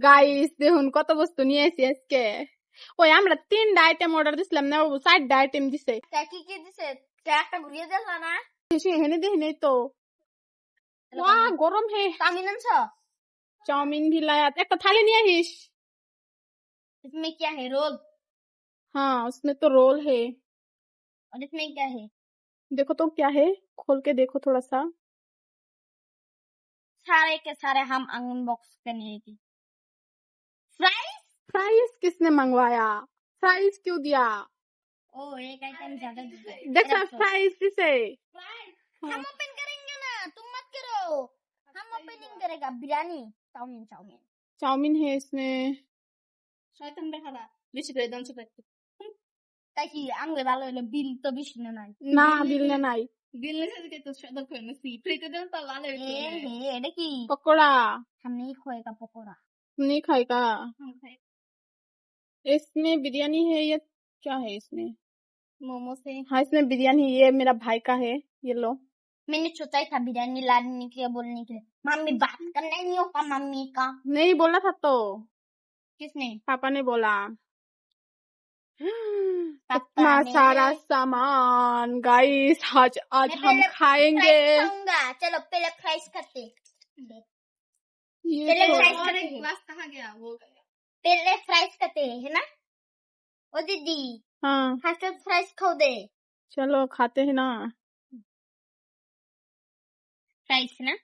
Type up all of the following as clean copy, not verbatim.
Guys দেখুন কত বস্তু নিয়ে এসেছি আজকে। ওই আমরা 3টা আইটেম অর্ডার দিছিলাম না বাবু, 4টা আইটেম দিছে। কি কি দিছে? একটা ঘুরিয়ে দিল না? হেনে দেখি নেই তো। वाह गरम है। चाउमीन छ? चाउमीन भी लाया, एक तो थाली नहीं आइस। इसमें क्या है? रोल? हाँ उसमें तो रोल है। और इसमें क्या है? देखो तो क्या है, खोल के देखो थोड़ा सा। सारे के सारे हम अनबॉक्स करेंगे। फ्राइज? फ्राइज किसने मंगवाया? फ्राइज क्यों दिया? ओ एक आइटम ज्यादा दिया। देखा फ्राइज किसे? हम ओपन करेंगे ना, तुम मत करो। हम ओपनिंग करेगा बिरयानी। चाउमीन चाउमीन चाउमीन है इसमें। শয়তান দেখালা বেশি করে দাম ছোট তাই কি আমগে ভালো হলো বিল তো বেশি না নাই না বিল না নাই বিল না সাথে তো সদর করে নাছি ফ্রিতে দেন তো ভালো হলো এটা কি पकोड़ा? हम नहीं खाएगा पकोड़ा। नहीं खाएगा? हम खाए इसमें बिरयानी है या क्या है इसमें? मोमो से। हाँ इसमें बिरयानी, ये मेरा भाई का है, ये लो। मैंने सोचा ही था बिरयानी लाने के लिए बोलने के लिए। मम्मी बात करना नहीं होगा मम्मी का। नहीं बोला था तो। किसने? पापा ने बोला। इतना सारा सामान गाइस, आज हम खाएंगे। चलो पहले फ्राइज करते। ये पहले तो फ्राइज करते। क्लास कहाँ गया वो? पहले फ्राइज करते है ना? ओ दीदी हाँ फर्स्ट फ्राइज खाओ दे। चलो खाते हैं ना फ्राइज ना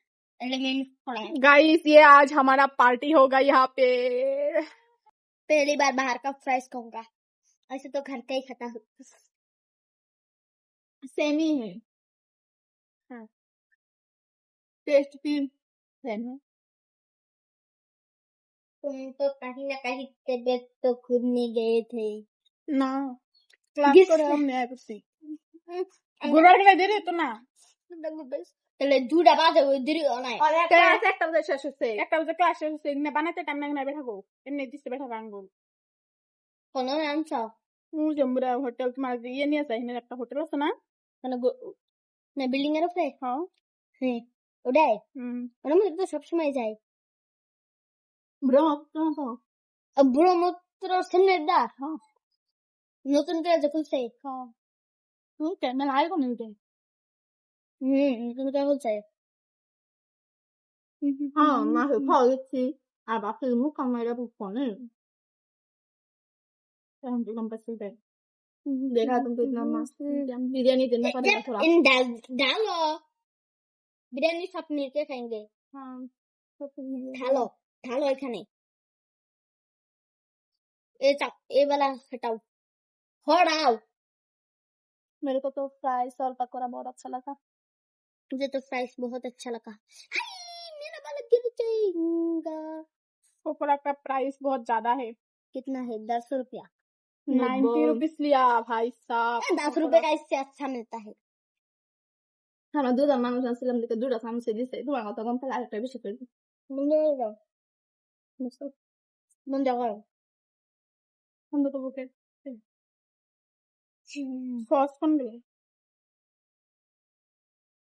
गाइस। ये आज हमारा पार्टी होगा यहाँ पे। पहली बार बाहर का फ्राइज खाऊंगा, ऐसे तो घर का ही खाता हूँ। सेम ही है। हाँ टेस्ट भी सेम है। तुम तो कहीं ना कहीं तबियत तो खुद नहीं गए थे ना क्लास করে আমি আইছি গুড়া গলে দিরে তো না তাহলে দুটা বাজে ওই দেরি নাই আর ক্লাস একটা বাজে শেষ হচ্ছে, একটা বাজে ক্লাস শেষ হচ্ছে, এমনি বানাইতে টাইম লাগে না, বেঠাবো এমনি দিতে বেঠাবো আঙ্গুল কোন আনছ জম্বুরা হোটেল। তোমার ইয়ে নিয়ে যাই না, একটা হোটেল আছে না মানে না বিল্ডিং এর উপরে? হ্যাঁ হ্যাঁ ওটাই। ওর মধ্যে তো সবসময় যাই। ব্রহ্মপুত্র ব্রহ্মপুত্র সামনে দা নতুন করে যে খুলছে। হ্যাঁ ওকে মেলা আইগো নিউটে। নতুন করে খুলছে। হ্যাঁ না হে পাইছি আর বাকি মুখ কামাইরা বুঝনে এখন দিলাম পাশে দে देखा तुम तो इतना मस्त बिरयानी देना पड़ेगा थोड़ा। इन डालो बिरयानी सब मिलके खाएंगे। हाँ ढालो ढालो এখানে ये वाला हटाओ हटाओ। मेरे को तो फ्राइज और पकोड़ा बहुत अच्छा लगा। मुझे तो फ्राइज बहुत अच्छा लगा। मेरा वाला गिर जाएगा। पकोड़ा का प्राइस बहुत ज्यादा है। कितना है? 10 रुपया। 90 रुपीस लिया भाई साहब। 10 रुपए का इससे अच्छा मिलता है। আমরা দুটা মানুষ আসছিলাম দেখে দুটা চামচ দিছে, তোমার কথা কম তাহলে আরেকটা বেশি করে মন যাও বন্ধ তো বুকে सॉस कौन गए?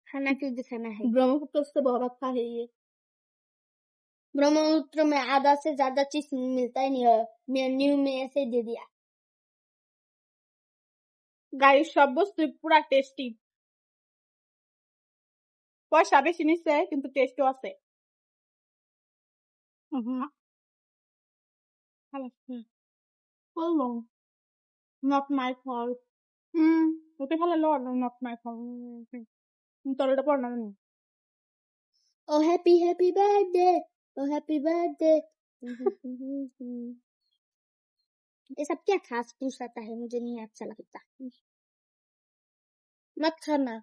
खाना क्यों दिखाना है? ब्रह्मपुत्र से बहुत अच्छा है ये। ब्रह्मपुत्र में आधा से ज्यादा चीज मिलता ही नहीं है, मेन्यू में ऐसे दे दिया। गाइस सब বস্তু পুরা টেস্টি, পয়সা বেশি নিচ্ছে কিন্তু টেস্টও আছে। ভালো not my fault. ওকে ভালো লাগলো not my fault. তোর এটা পড় না জানি। Oh happy happy birthday, oh happy birthday। ये सब क्या खास पूछ आता है, मुझे नहीं अच्छा लगता। मत खाना।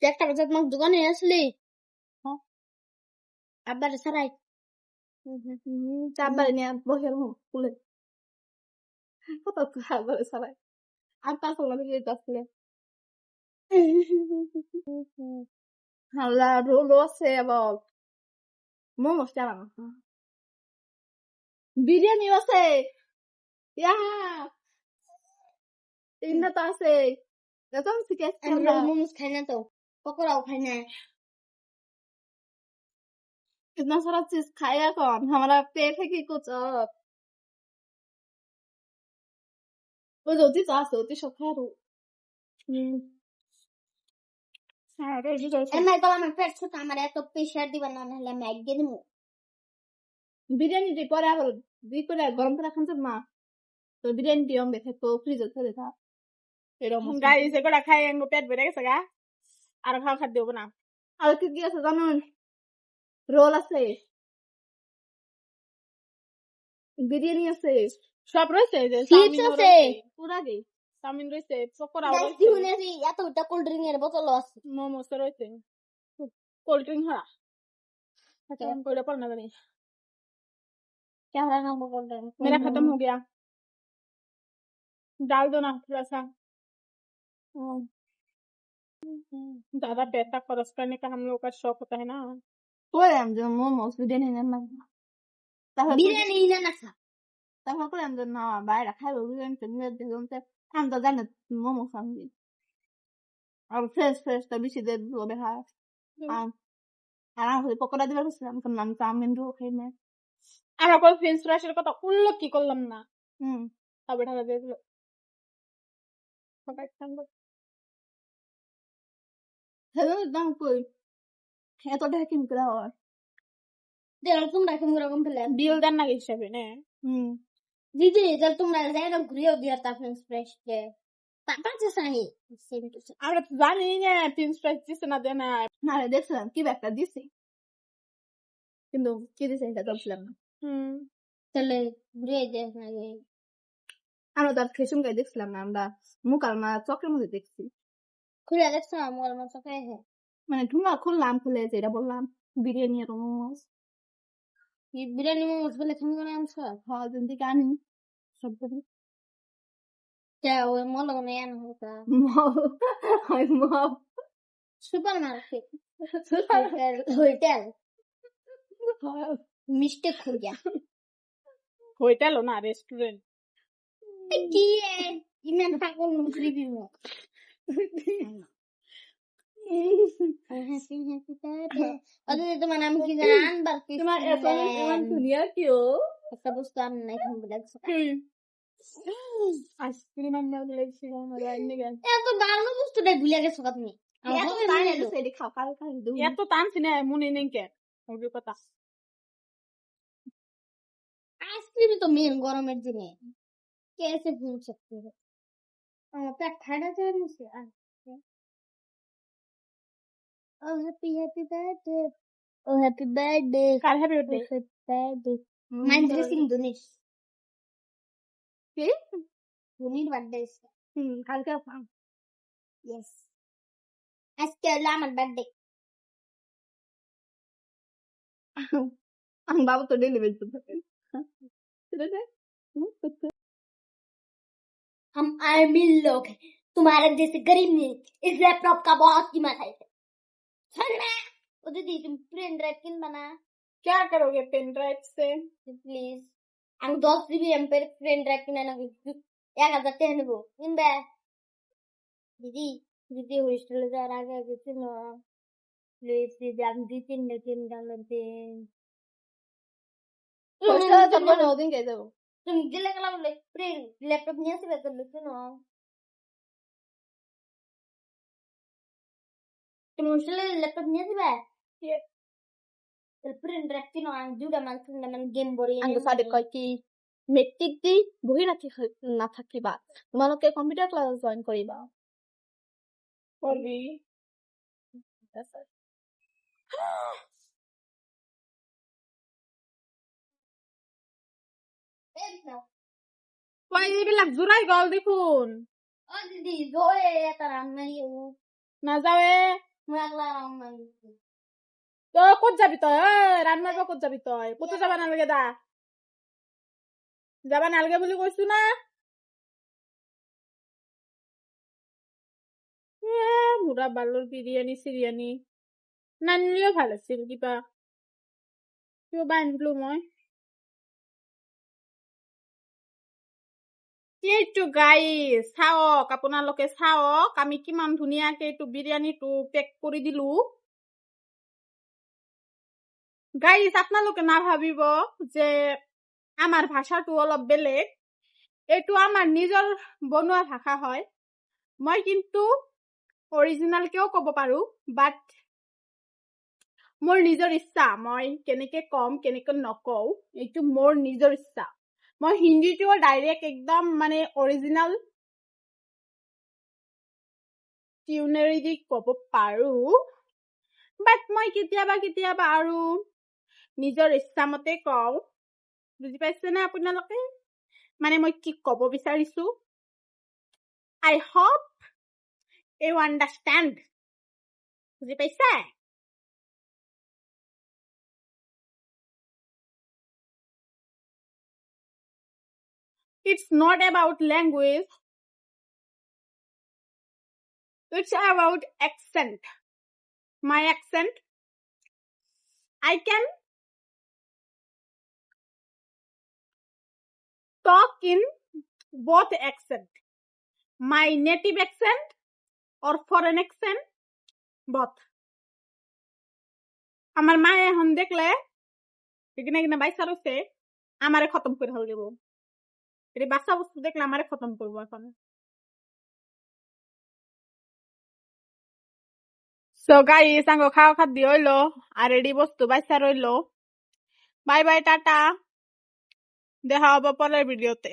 একটা বাজার তোমার দোকানে আসলি আব্বার সারাই আব্বার নিয়ে বসে খুলে কত আব্বার সারাই আর তারপর লাগে আসলে হাল্লা রোল আছে আবার মোমো চালা বিরিয়ানি আছে ইয়া তিনটা তো আছে দেখো শিখে আমি রোল মোমোস খাই না তো পকোড়াও খাই না कितना सारा चीज खाएगा कौन हमारा पेट है कि कुछ और वो जो चीज आस होती सब खा रू हाँ रोजी रोज এমআই বলা আমার পেট ছোট আমার এত প্রেসার দিবা না হলে আমি একগে দিমু बिरयानी दी पर आगर दी করে গরম করে খান মা তো বিরিয়ানি দিও দেখে তো ফ্রিজে ফেলে দাও এরকম গাইস এগুলা খাই আঙ্গো পেট ভরে গেছে গা আর খাওয়া খাদ্য দেব না আর কি আছে জানুন রোল আছে বিরিয়ানি আছে সব রয়েছে যে চিপস আছে পুরা দি চাউমিন রয়েছে পকোড়া গাইস রয়েছে দিহুনেছি এতটা কোল্ড ড্রিঙ্ক এর বোতল আছে মোমোস রয়েছে কোল্ড ড্রিঙ্ক হরা खत्म कोई पढ़ना नहीं क्या हो रहा है कोल्ड ड्रिंक मेरा खत्म हो गया डाल दो ना थोड़ा सा ज्यादा पैसा खर्च करने का हम लोग का शौक होता है ना করে আমি মোমোস বিরিয়ানি না বিরিয়ানি না না খা তারপর করে আমি না বাইরে খাইবো বিরিয়ানি দেখুন আমি তো জানি মোমোস আমি আর ফ্রেশ টা বেশি দিয়ে দিবে হয় আর আমি পকোড়া দিবে বলছিলাম আমি চাউমিন রো খাই না আর আবার ফ্রেঞ্চ ফ্রাইসের কথা উল্লেখ কি করলাম না তবে টাকা দিয়ে দিল সবাই খাবো হ্যালো দাম কই এত টাকা কিন করে হয় দেড় তোমরা কেমন রকম ফেলে বিল দেন না হিসাবে না দিদি দেড় তোমরা যাইরকম ঘুরিয়ে দিয়া তা ফ্রেঞ্চ ফ্রাইস কে পাপা যে সাহি আমরা তো জানি না ফ্রেঞ্চ ফ্রাইস দিছে না দেয় না না দেখছিলাম কি একটা দিছি কিন্তু কি দিছে এটা জানছিলাম না তাহলে ঘুরিয়ে দেখ না আমরা তার খেসুম গাই দেখছিলাম না আমরা মুকালমা চকের মধ্যে দেখছি খুলে দেখছো আমার মতো খাই হ্যাঁ মানে ঠুঙ্গা খুললাম খুলে যেটা বললাম বিরিয়ানি আর মোমোস বিরিয়ানি মোমোস বলে তুমি করে আনছো হ্যাঁ যেন থেকে আনি সব দিন ওই মল মনে আন হতা সুপার মার্কেট হোটেল মিস্টেক हो गया হোটেল না রেস্টুরেন্ট কি ইমান পাগল নকরি দিব अरे तुम्हारा नाम की जान बाकी तुम्हारा ऐसा इमान दुनिया क्यों ऐसा बुस्ता नहीं हम बोल सकते आइसक्रीम अन्ना लेके मजा आने गया यार तो बालों बुस्ता दे भूलिया के सकत नहीं यार तो तान से दिखा काल काल दो यार तो तान से नहीं मुंह नहीं क्या मुझे पता आइसक्रीम तो मेन गरमेर दिने कैसे भूल सकते हो पेट ঠান্ডা जाने से Oh, happy birthday. Oh, happy birthday. Kar happy birthday. Happy birthday. Mine dressing Dunish. Okay? Dunir birthday. Kalke apam. Yes. Aske holo amar birthday. Ang babu to daily bed থাকে हम अमीर लोग हैं तुम्हारे जैसे गरीब नहीं इस लैपटॉप का बहुत कीमत है ओ दीदी तुम पेन ड्राइव किन बना क्या करोगे पेन ड्राइव से प्लीज हम 10 GB एम्पेयर पेन ड्राइव किना ना 1000 टे नेबो किनबे दीदी दीदी हॉस्टल जा आगे गেছে না प्लीज दीदी हम दी तीन डाउनलोड दें हॉस्टल तो बोलो दिन के जाओ तुम दिले कला बोले प्रिंट लैपटॉप নিয়ে আসবে তো লিখে নাও তুমি হস্টেলে ল্যাপটপ নিয়ে আসবে প্রিন্ট রাখছি না দুটা মাস না গেম বড়ি আঙ্গো সাদে কয় কি মেট্রিক দি বহি না থাকিবা তোমালোকে কম্পিউটার ক্লাস জয়েন করিবা করবি কই এইবিলাক জুৰাই গল দেখুন ও দিদি জোরে এটা রান্না না যাবে মাগলা রান্না তো কত যাবি তই রান্নার পর কত যাবি তই কত যাবা নালাগে দা যাবা নালাগে বুলি কৈছো না মুরা বালুর বিরিয়ানি সিরিয়ানি নানলিও ভাল আছিল কিবা কিবা আনলো মই এইটো গাইজ চাওক, আপোনালোকে চাওক আমি কিমান ধুনীয়াকে এইটো বিৰিয়ানীটো পেক কৰি দিলো। গাইজ আপোনালোকে নাভাবিব যে আমাৰ ভাষাটো অলপ বেলেগ, এইটো আমাৰ নিজৰ বনোৱা ভাষা হয়। মই কিন্তু অৰিজিনেল কেও ক'ব পাৰো, বাট মোৰ নিজৰ ইচ্ছা মই কেনেকে কম কেনেকে নকওঁ, এইটো মোৰ নিজৰ ইচ্ছা। মই হিন্দীটো ডাইৰেক্ট একদম মানে অৰিজিনেল টিউনেৰি দি ক'ব পাৰো, বাট মই কেতিয়াবা আৰু নিজৰ ইচ্ছা মতে কওঁ। বুজি পাইছেনে আপোনালোকে? মানে মই কি ক'ব বিচাৰিছো? I hope you understand. বুজি পাইছে? It's not about language. It's about accent. My accent. I can talk in both accent. My native accent or foreign accent. Both. আমার মা এখন দেখলে এখানে এখানে বাইসা রয়েছে, আমারে খতম করে হল দেব। এটি বাচ্চা বস্তু দেখলে আমারে খতম করবো এখন। সো গাইস আঙ্গ খাওয়া খাদ্য হইলো আর এডি বস্তু বাইসা রইলো। বাই বাই, টাটা, দেখা হবে পরের ভিডিওতে।